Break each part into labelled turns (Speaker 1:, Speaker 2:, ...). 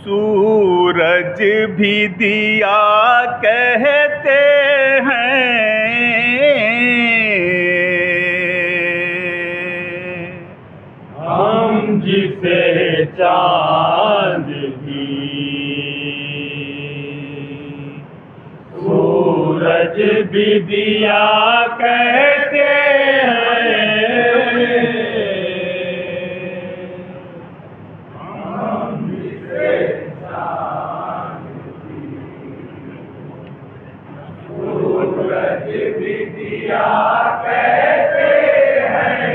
Speaker 1: सूरज भी दिया कहते हैं,
Speaker 2: हम जिसे चांद भी सूरज भी दिया कहते हैं, हम जिसे चांद भी सूरज भी दिया कहते हैं,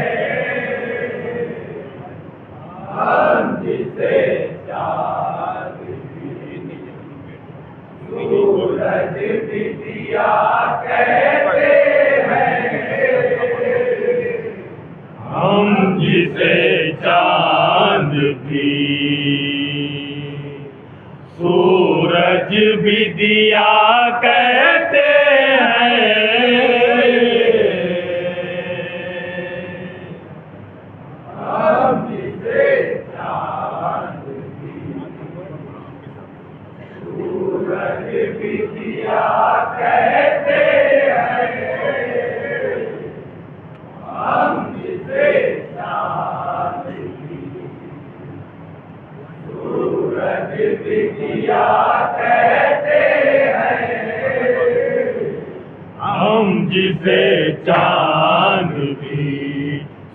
Speaker 2: हम जिसे चांद भी सूरज भी दिया कहते हैं, हम जिसे चांद भी सूरज भी दिया कहते हैं, हम जिसे चांद भी सूरज भी दिया कहते हैं, हम जिसे चांद भी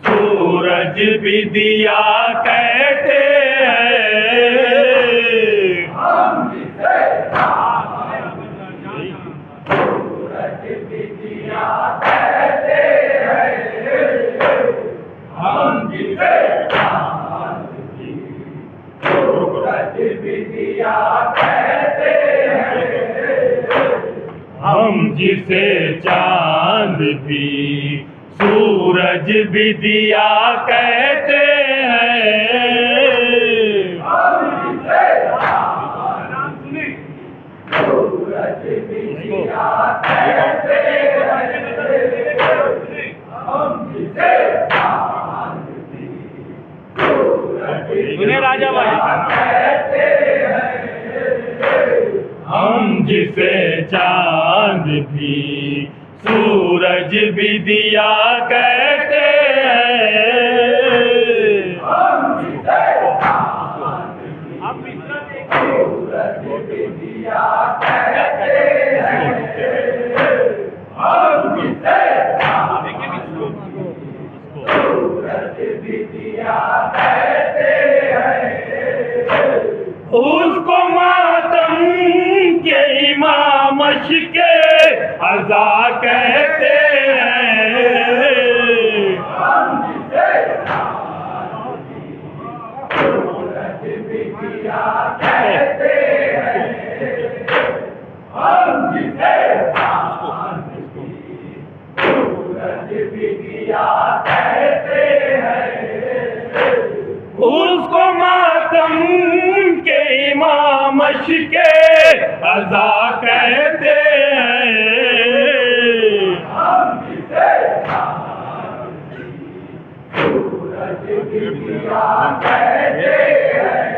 Speaker 2: सूरज भी दिया कहते हैं, हम जिसे चांद भी सूरज भी दिया कहते हैं, हम जिसे चांद भी सूरज भी दिया कहते हैं, हम जिसे चांद भी सूरज भी दिया कहते हैं, हम जिसे चांद भी सूरज भी दिया कहते हैं, हम जिसे चांद भी सूरज भी दिया कहते हैं, हम जिसे चांद भी सूरज भी दिया कहते हैं, हम जिसे चांद भी सूरज भी दिया कहते हैं, हम जिसे चांद भी सूरज भी दिया कहते हैं, हम जिसे चांद सूरज भी दिया कहते हैं, उसको मातम के इमाम के अज़ा कहते हैं, हम जिसे चांद भी सूरज भी दिया कहते हैं, हम जिसे चांद भी सूरज भी दिया कहते हैं, उसको मातम के इमाम के अज़ा कहते हैं, हम जिसे चांद भी सूरज भी दिया कहते हैं,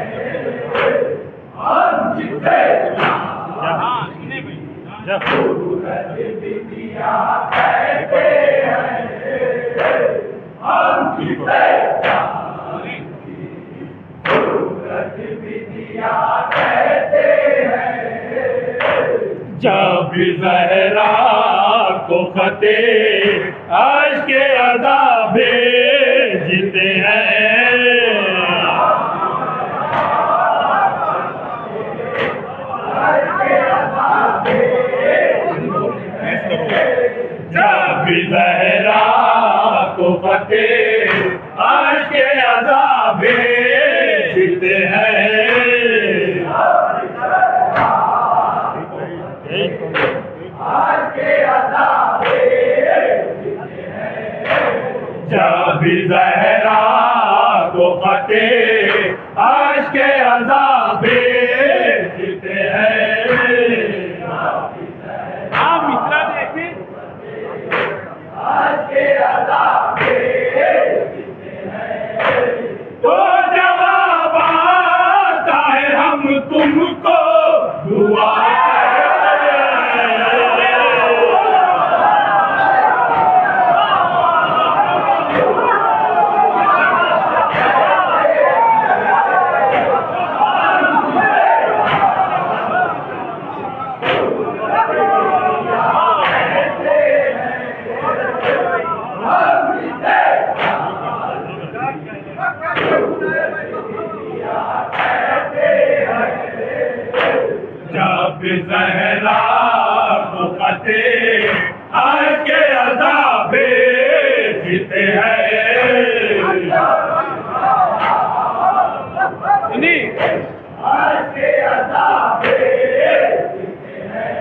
Speaker 2: हम जिसे चांद सूरज भी दिया कहते हैं, हम जिसे चांद सूरज भी दिया कहते हैं, जब ज़हरा को ख़ते अश्क अज़ा भेजते हैं, जब ज़हरा को ख़ते अश्क अज़ा भेजते हैं, जब ज़हरा को ख़ते अश्क अज़ा भेजते हैं, मित्रा देखें अश्क अज़ा भेजते हैं, जब ज़हरा को फ़ते अर्श के अज़ाबे जीते हैं। अर्श के अज़ाबे जीते हैं।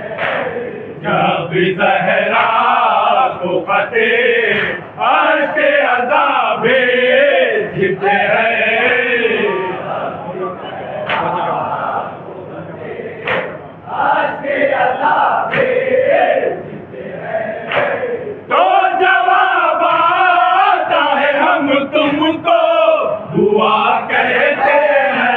Speaker 2: जब ज़हरा को फ़ते अर्श के अज़ाबे जीते हैं। तो जवाब आता है हम तुमको दुआ कहते हैं।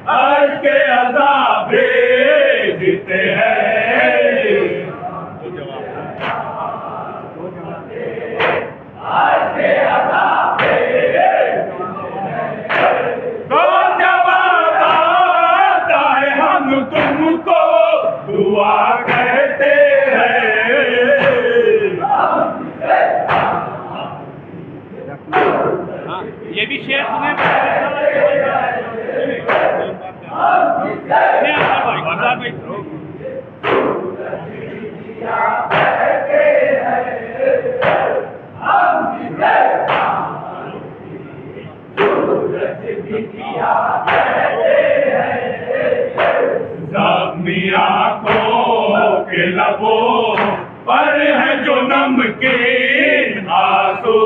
Speaker 2: अर्श के अज़ाबे जीते हैं। तो जवाब आता है हम तुमको दुआ कहते हैं।
Speaker 1: ये भी शेर सुने
Speaker 2: ज़ख्मी आँखों के लबों पर है जो नमकीन आंसू।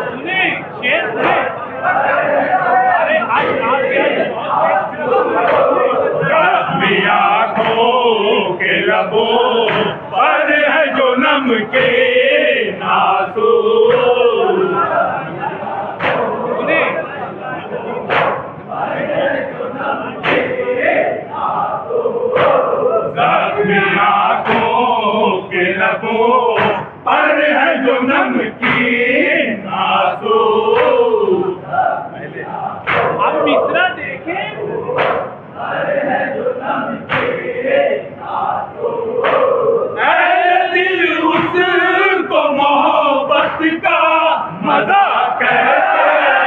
Speaker 1: सुने शेर सुने। अरे
Speaker 2: ज़ख्मी आँखों के लबों पर है जो नमकीन आंसू। ज़ख्मी आँखों के लबों पर है जो नमकीन आंसू।
Speaker 1: आप मिश्रा देखें।
Speaker 2: ऐ दिल उसको मोहब्बत का मजा कहते हैं।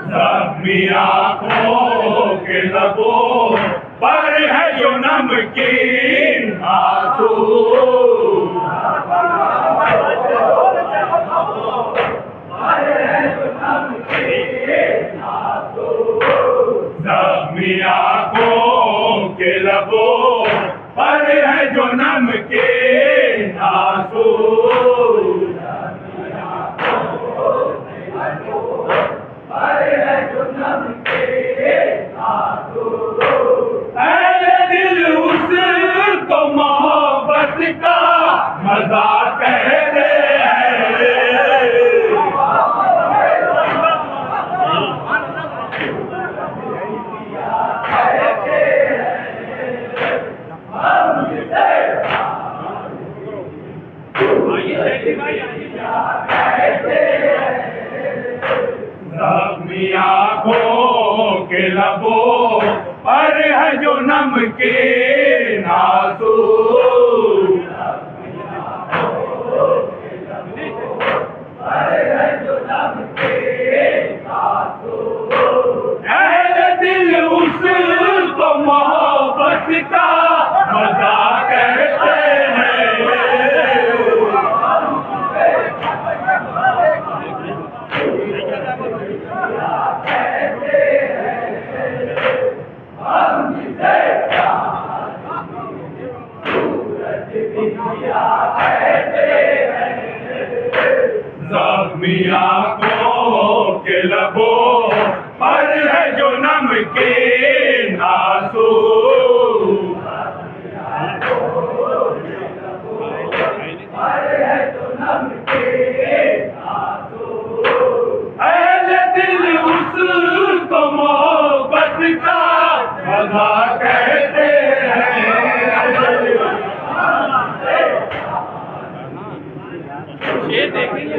Speaker 2: ज़ख्मी आँखों के लबों पर है जो नमकीन आंसू। ज़ख्मी आँखों के लबों पर है जो नमकीन आंसू। दिल उसको मोहब्बत का मजा कहते हैं। ज़ख्मी आँखों के लबों पर है जो नमकीन आंसू। ऐ दिल उसको मोहब्बत का मजा कहते हैं। जख्मी आंखों के लबों पर है जो नमकीन आंसू, अहले दिल उसको मोहब्बत का मजा कहते हैं।
Speaker 1: शेर देखेंगे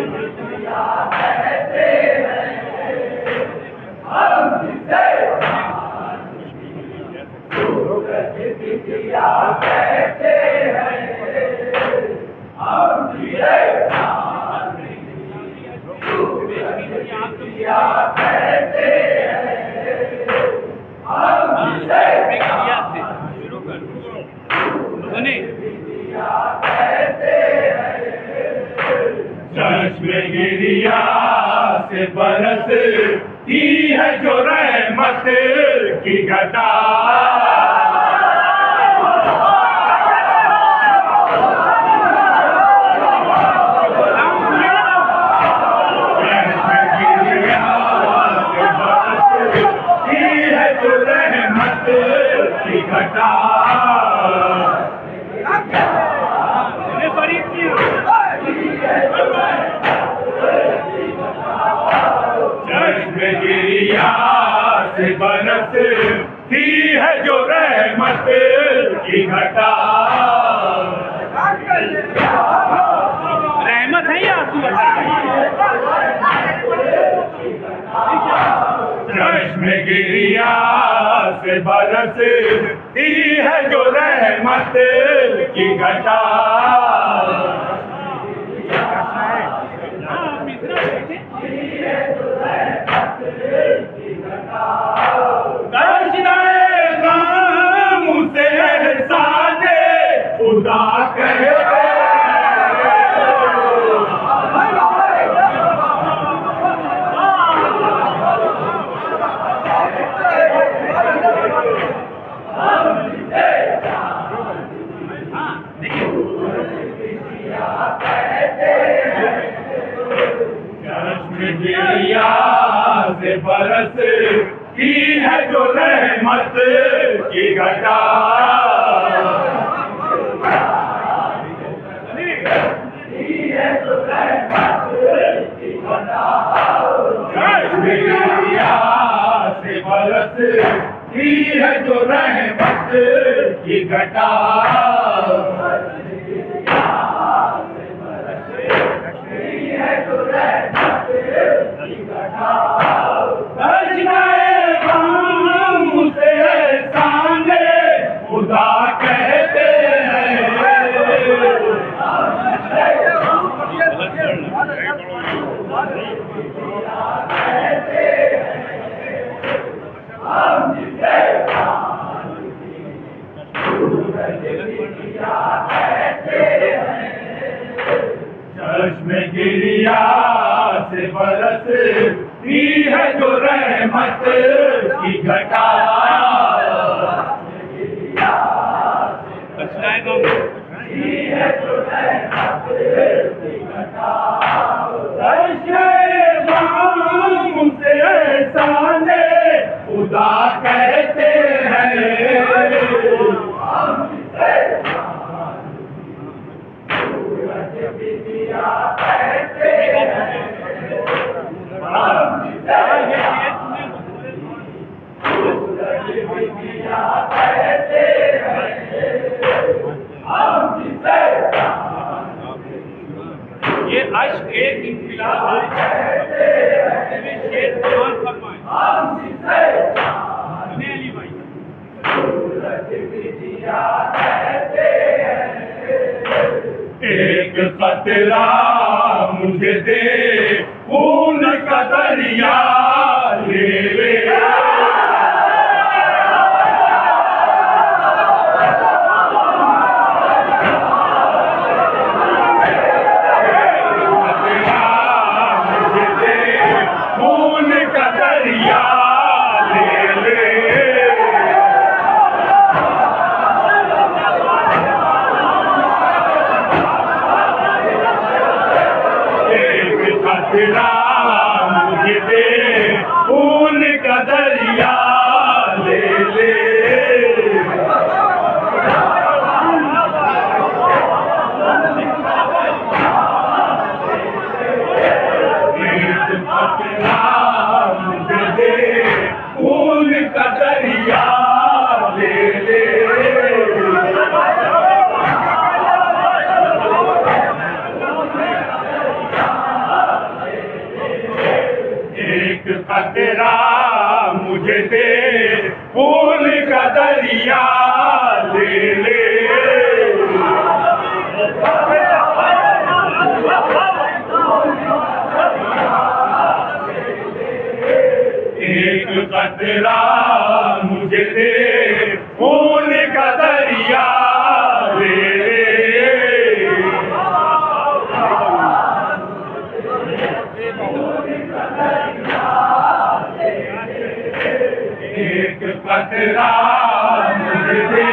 Speaker 1: शुरू कर सुने
Speaker 2: चश्मे गिरिया से बरसती है जो रहमत की घटा, चश्मे गिरिया से बरसती है जो रहमत की घटा,
Speaker 1: सुने फरीद की
Speaker 2: चश्मे गिरिया से बरसती है जो रहमत की घटा,
Speaker 1: रहमत है या आंसू
Speaker 2: चश्मे गिरिया से बरसती है जो रहमत की घटा, दर्शनाए गम से एहसाने खुदा कहते चश्मे गिरिया से बरसती है जो रहमत की घटा, चश्मे गिरिया से बरसती है जो रहमत की घटा, दर्शनाए गम से एहसाने खुदा कहते हैं। चश्मे गिरिया से बरसती है जो रहमत की घटा,
Speaker 1: बचनाए गम
Speaker 2: दर्शनाए गम से एहसाने खुदा कहते हैं।
Speaker 1: ये अश्क एक इंकलाब है, शेर समान फरमाए सुने अली भाई
Speaker 2: एक कतरा मुझे दे खून का दरिया ले ले, मुझे दे खून का दरिया ले ले, एक खतरा मुझे दे, खून का दरिया ले ले। एक खतरा मुझे दे, खून का दरिया ले ले। एक खतरा मुझे दे, खून का दरिया ले ले। एक खतरा मुझे दे, खून का दरिया ले ले। एक खतरा मुझे दे,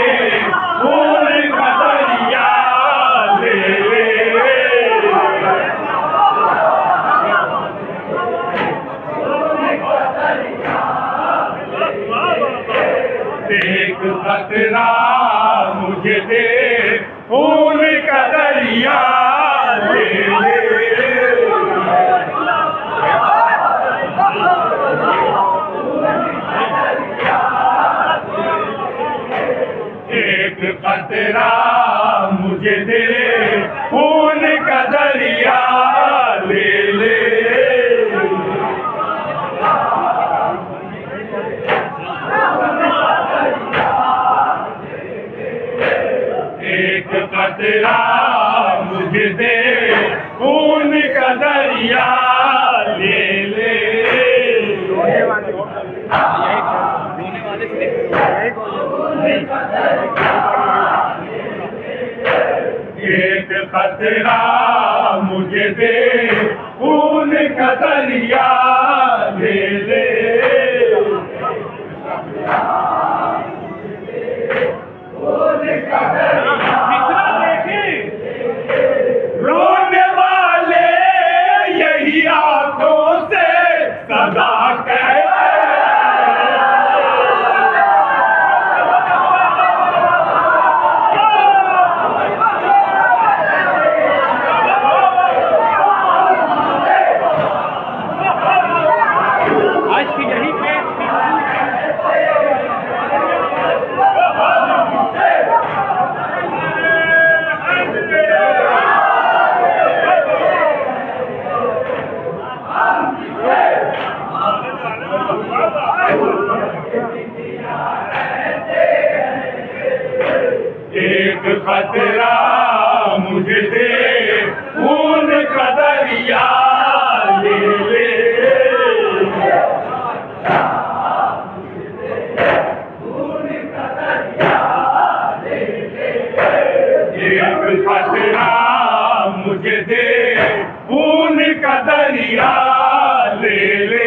Speaker 2: खून का दरिया ले ले। एक खतरा मुझे दे, खून का दरिया ले ले। एक खतरा मुझे दे, खून का दरिया ले ले। एक खतरा मुझे दे, खून का दरिया ले ले। एक खतरा मुझे दे, खून का दरिया ले ले। रोने वाले यही आंखों से सदा कहते
Speaker 1: आज की यही पेश
Speaker 2: एक खतरा मुझे दे, खून का दरिया ले ले। एक खतरा मुझे दे, खून का दरिया ले ले।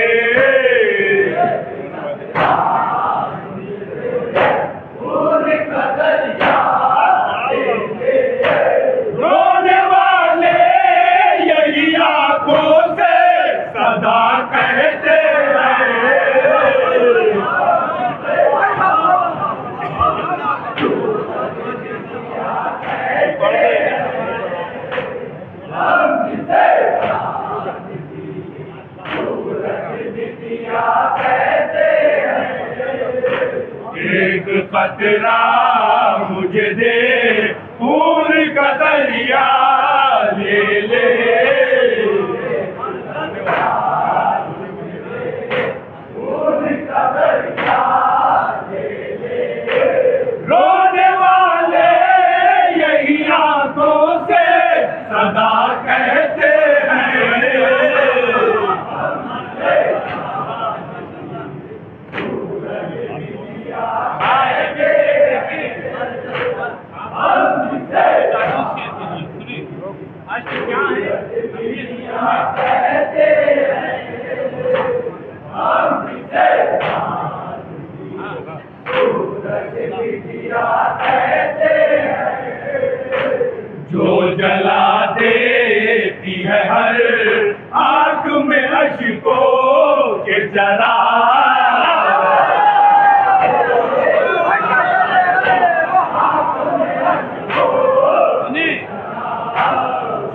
Speaker 2: रोने वाले यही आंखों से सदा कहते हैं। एक खतरा मुझे दे, खून का दरिया ले ले। रोने वाले यही आंखों से सदा कहते हैं।
Speaker 1: आज तो क्या है
Speaker 2: जो जला देती है हर आंख अश्कों के जरा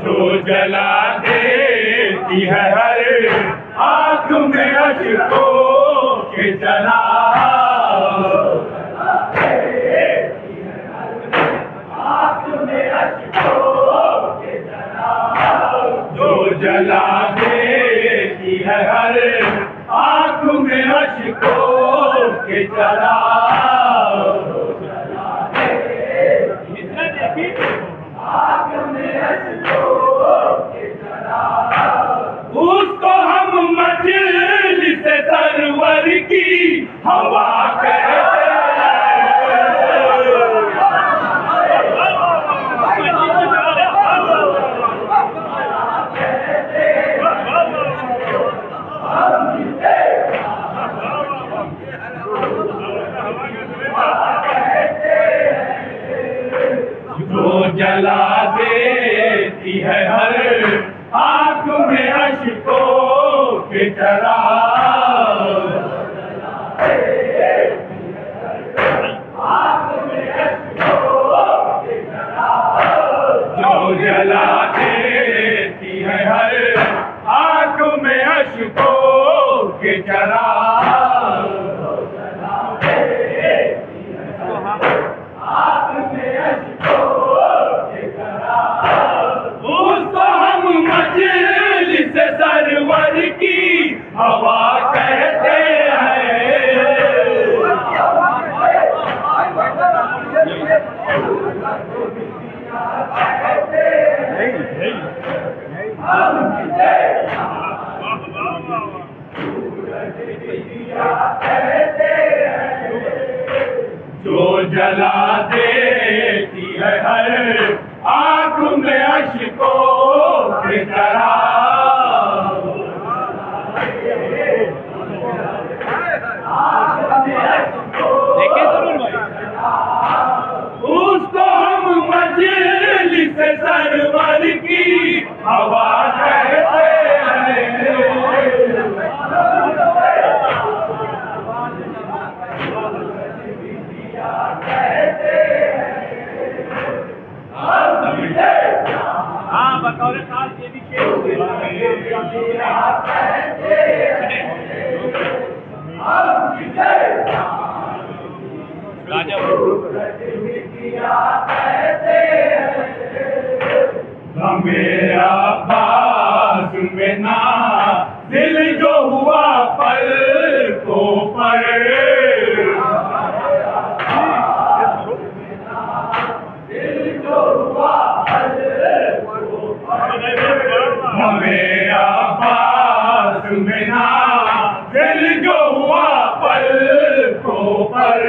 Speaker 2: जो जला देती है हर आँख में अश्कों के जरा जो जला देती है हर आँख में अश्कों के जरा उसको हम मजलिस सरवर की हवा कहते जो जला देती है हर आँख में अश्कों के जरा जो जला देती है हर आँख में अश्कों के जरा उसको हम मजलिस सरवर की हवा कहते जो जला देती है हर आँख में अश्कों के जरा उसको हम मजलिस सरवर की हवा कहते हैं
Speaker 1: हाँ बतौर खास ये भी शेर हो गए।
Speaker 2: मेरा पास में ना दिल जो हुआ पल को पर मेरा पास में ना दिल जो हुआ पल को पर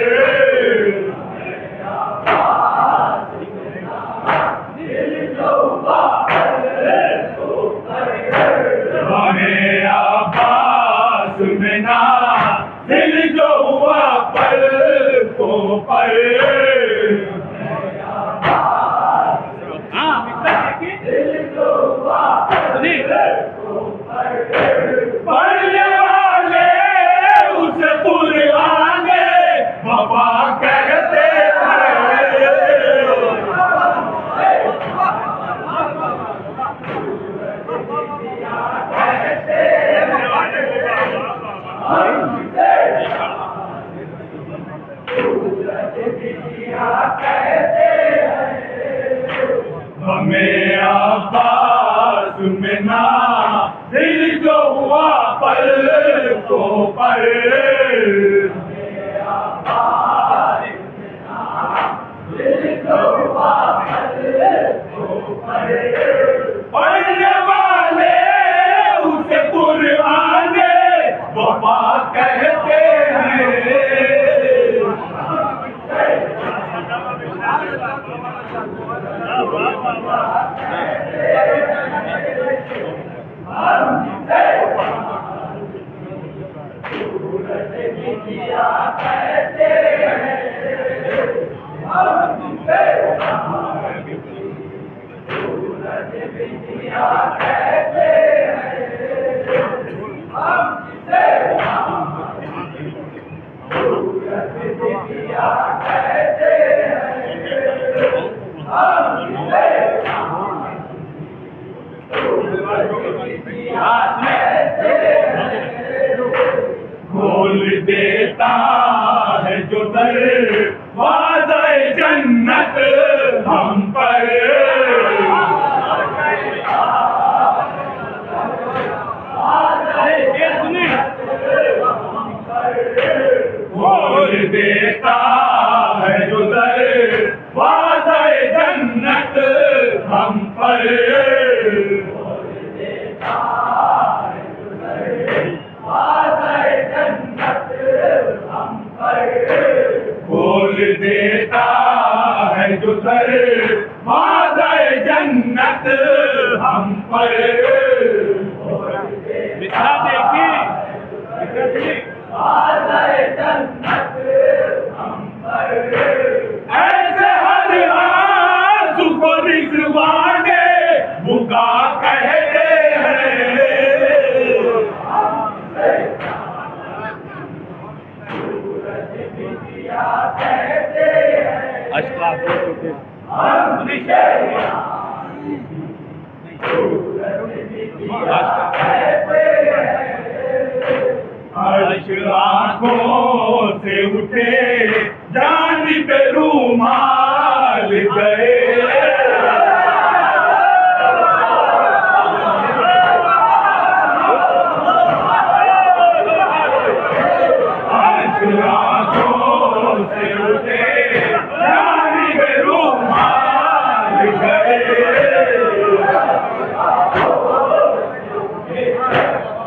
Speaker 2: मेरा पास में ना दिल जो हुआ पल को पर पढ़ने वाले उस कुरान वफा कहते हमें आवाज में ना दिल जो हुआ पल को पर पढ़ने वाले उसे कुरान वफा कहते हैं खोल देता है जो दरवाज़े जन्नत हम पर, खोल देता है जो दरवाज़े जन्नत हम पर, खोल देता है जो दरवाज़े जन्नत हम पर।
Speaker 1: मित्रा देखिए,
Speaker 2: ऐसे हर आंसू को रिज़वाने बुका कहते हैं, आंखों से उठे जानी पे रूमाल गए, आंखों से उठे जानी पे रूमाल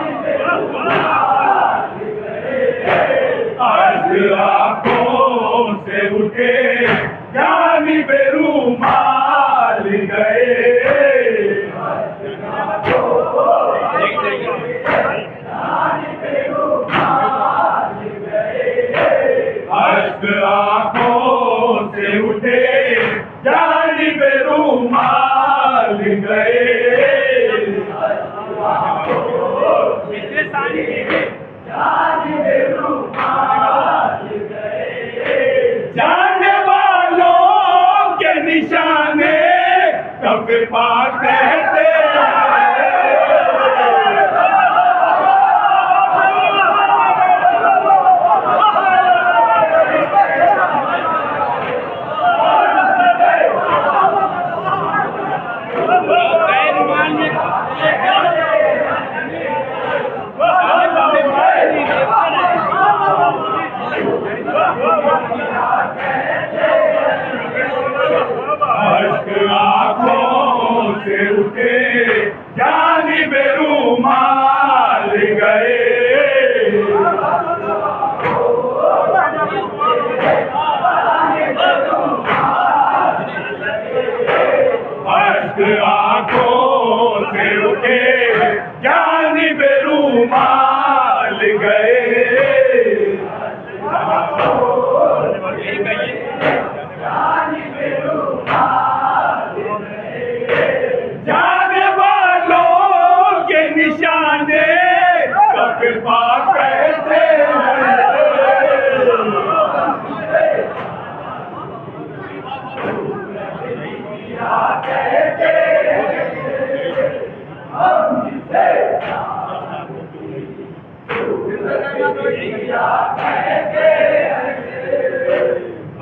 Speaker 2: गए, आंखों से उठे जानी पे रूमाल गए, अश्क आंखों से उठे जानी पे रूमाल गए, जाने वालों के निशाने कब पाक कहते हैं, आंखों से उठे जानी पे रूमाल गए, अश्क आंखों से उठे जानी पे रूमाल गए, जाने वालों के निशाने कब पाक कहते हैं,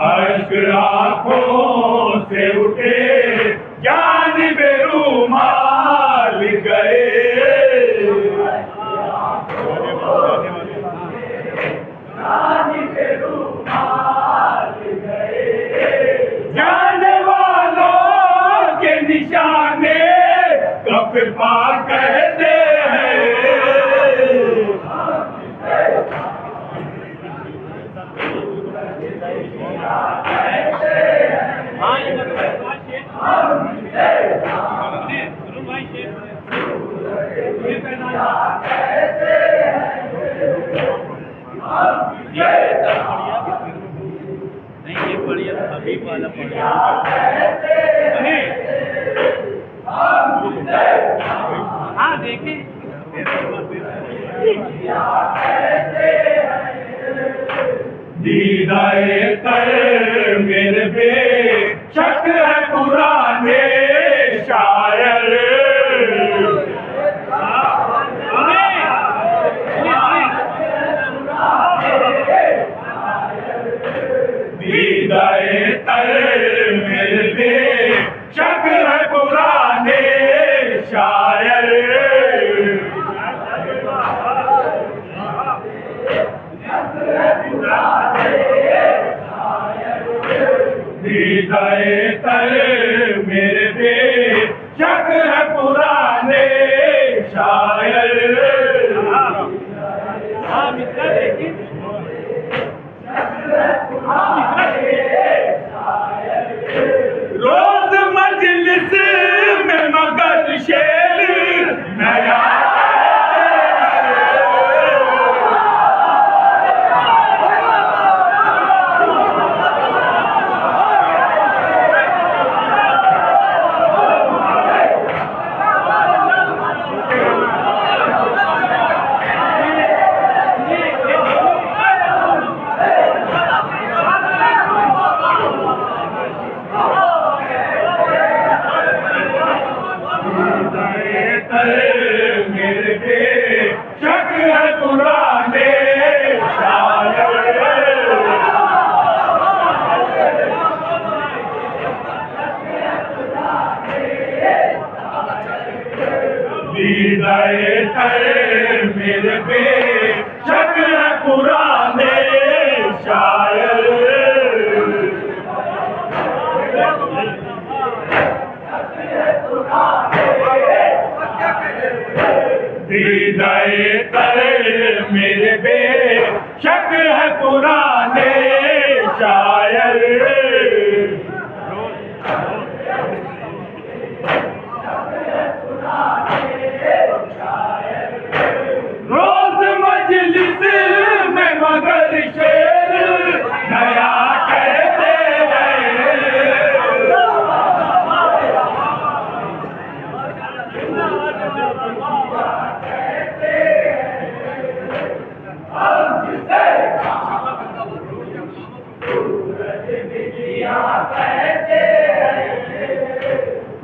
Speaker 2: अश्क आंखों से उठे जानी पे रूमाल गए, जाने वालों के निशाने कब पाक कहते हैं,
Speaker 1: हाँ देखिए
Speaker 2: दीदाए कर मेरे पे शक है पुराने शायर दीदाए कर मेरे पे शक है पुराने शायर दीदाए कर मेरे पे शक है पुराने शायर रोज मजलिस में मगर शेर नया मेरे पे शक है पुराने दीदाए कर मेरे पे शक है पुराने शायर दीदाए कर मेरे पे शक है पुराने शायर रोज मजलिस में मगर शेर नया कहते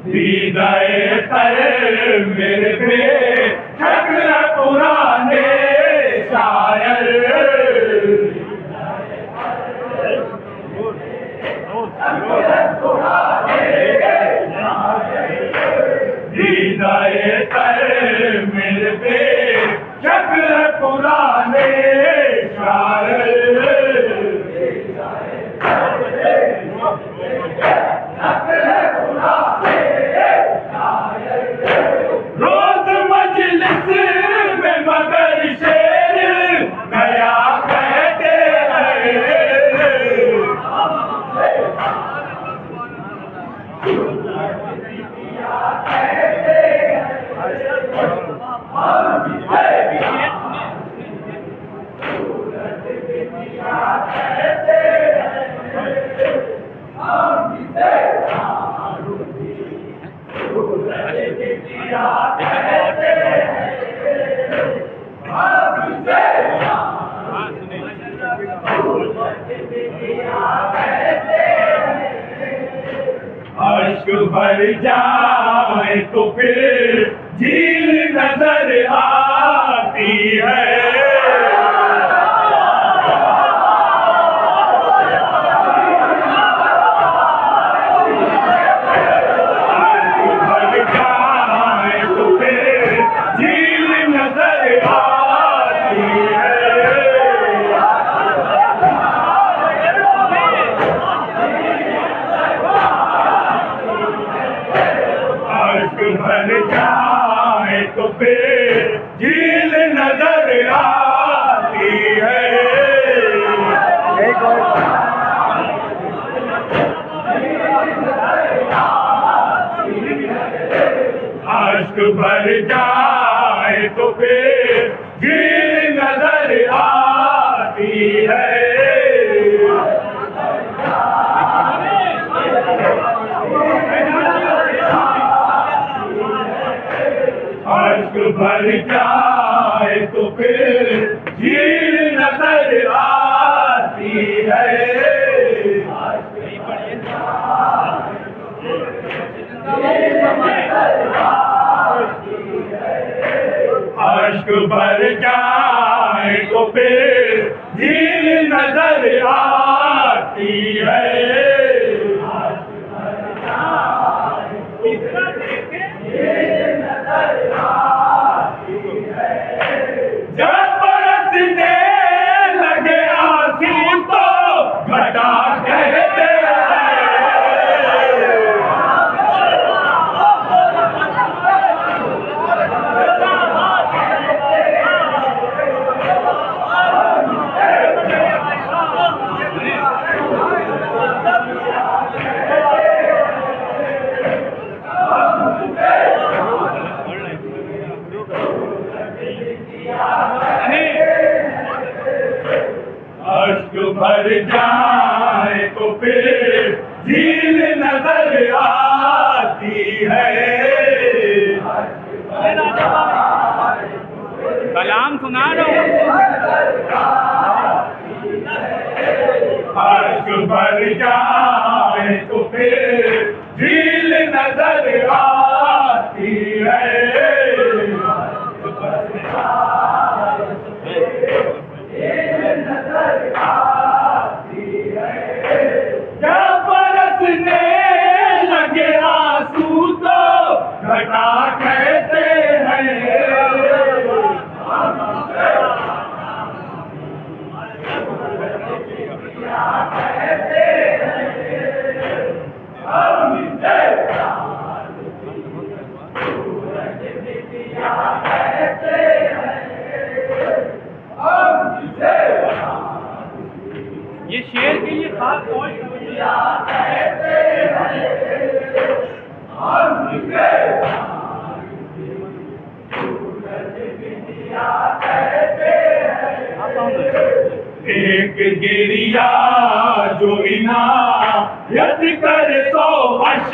Speaker 2: दीदाए कर मेरे पे शक है पुराने शायर दीदाए कर मेरे पे शक है पुराने शायर रोज मजलिस में मगर शेर नया कहते अश्क भर जाए तो फिर झील नजर आती है भर जाए तो फिर झील नजर आती है अश्क भर जाए तो फिर झील नजर आती है अश्क भर जाए तो फिर झील नजर आती है। अश्क भर जाए तो फिर झील नजर आती है। जब बरसने लगे आंसू तो घटा कहते अश्क भर जाए तो फिर झील नजर आती है।
Speaker 1: कलाम सुना रहा हूँ।
Speaker 2: अश्क भर जाए तो फिर झील नजर आती है। जब बरसने लगे आंसू तो घटा कहते हैं।
Speaker 1: ये शेर के लिए खास कौन
Speaker 2: एक गिरिया जो इनायत करे सो अश्क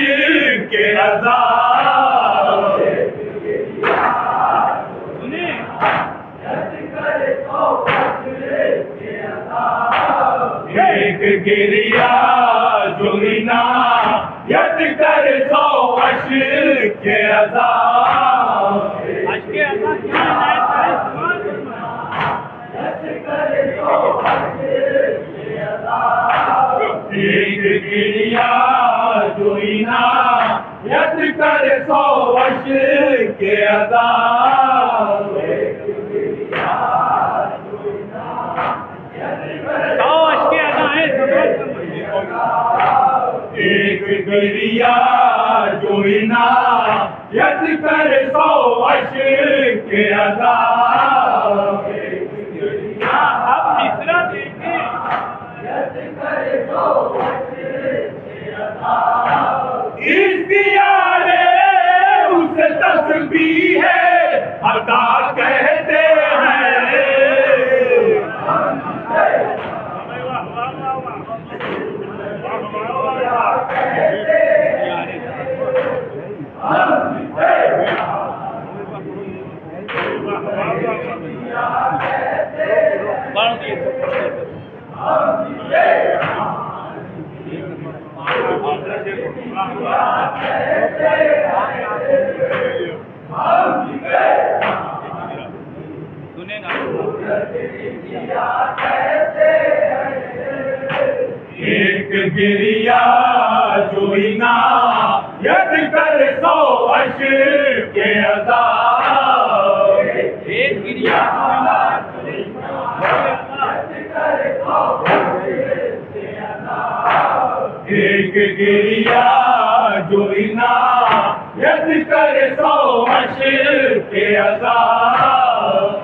Speaker 2: के अज़ाब। एक गिरिया जो इनायत करे सो अश्क के अज़ाब।
Speaker 1: अश्क के अज़ाब क्या है?
Speaker 2: एक गिरिया जो इनायत करे सो अश्क के अज़ाब। एक गिरिया जो इनायत करे सो अश्क के अज़ाब।
Speaker 1: अब मिसरा देखें।
Speaker 2: इख्तियारे उसे तस्बीह है अता कहते हैं। एक गिरिया जो इनायत करे सो अश्क के अज़ाब।
Speaker 1: एक गिरिया
Speaker 2: एक गिरिया जो इनायत करे सो अश्क के अज़ाब।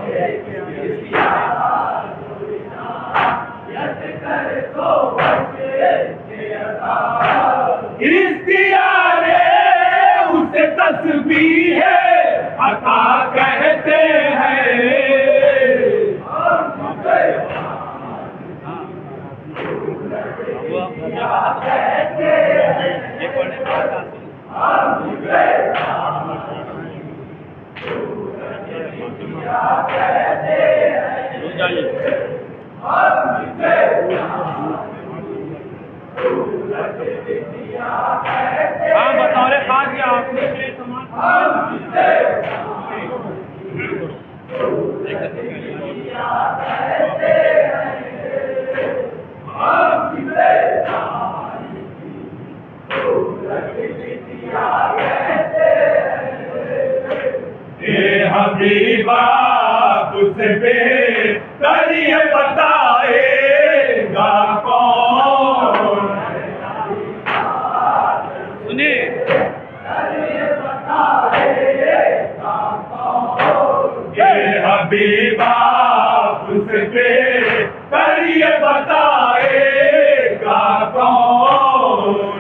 Speaker 2: इख्तियारे उसे तस्बीह है अता कहते हैं।
Speaker 1: ये पढ़े
Speaker 2: कहते
Speaker 1: हाँ बतौर खास या आपने से
Speaker 2: हबीबा तुझसे बेहतर ये बताएगा कौन।
Speaker 1: सुने
Speaker 2: ये हबीबा तुझसे बेहतर ये बताएगा कौन।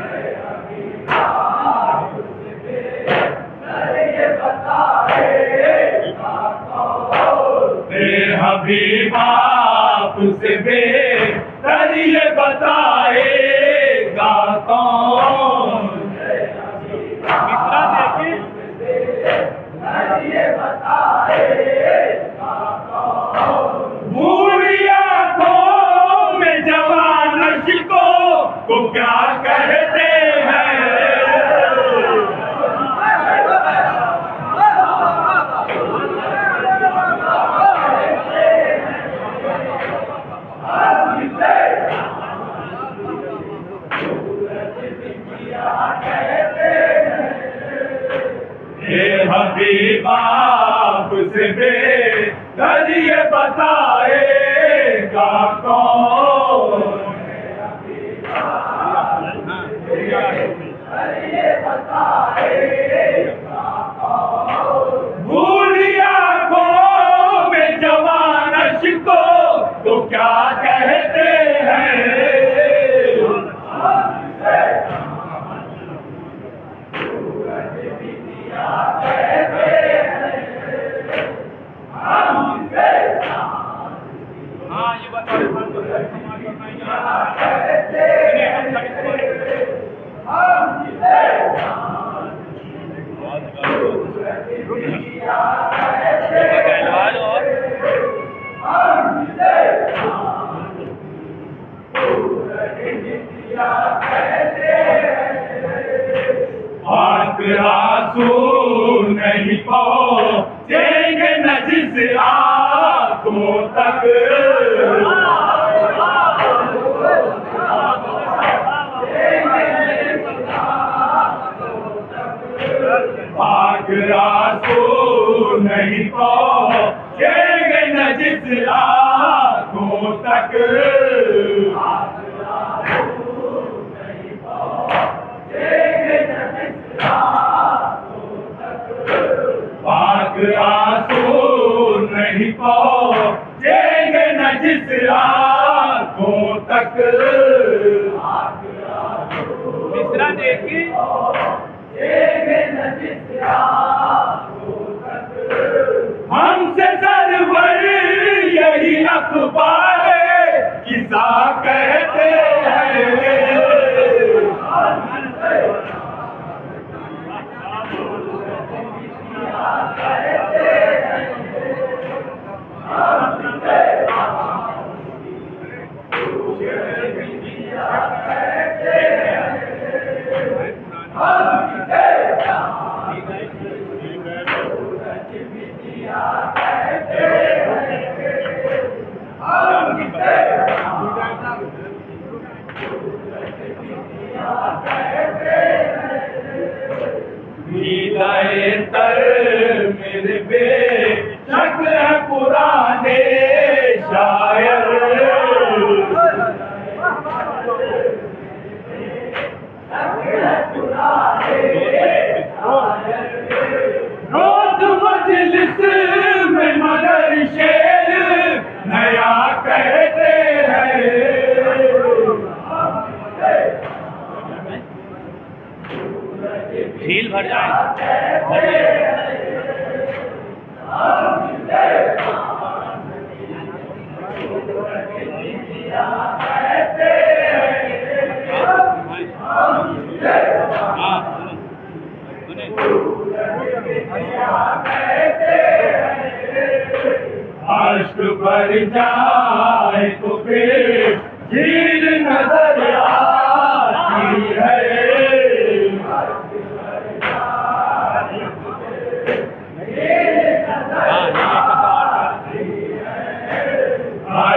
Speaker 2: हबीबा तुझसे बेहतर ये बताएगा कौन।
Speaker 1: मिश्रा देखिए
Speaker 2: बूढ़ी आंखों में जवान अश्कों को क्या कहते हैं। हबीबा तुझसे बेहतर ये बताएगा कौन। बूढ़ी आंखों में जवान अश्कों को क्या कहते हैं।
Speaker 1: हाँ ये बतौर
Speaker 2: आंसू नहीं पहुंचेंगे न जिस आंखों तक। आंसू नहीं पहुंचेंगे न जिस आंखों तक। आंसू नहीं पहुंचेंगे न जिस आंखों तक।
Speaker 1: मिश्रा देखिए
Speaker 2: हमसे सरवर यही अखबार किस्सा कहते हैं। तर मेरे बेशक है पुराने शायर। रोज मजलिस में मगर शेर नया कहते हैं।
Speaker 1: झील भर जाए
Speaker 2: अश्क भर जाए तो फिर झील नजर आती है।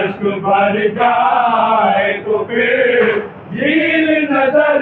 Speaker 2: इश्क भर जाए तो फिर झील नजर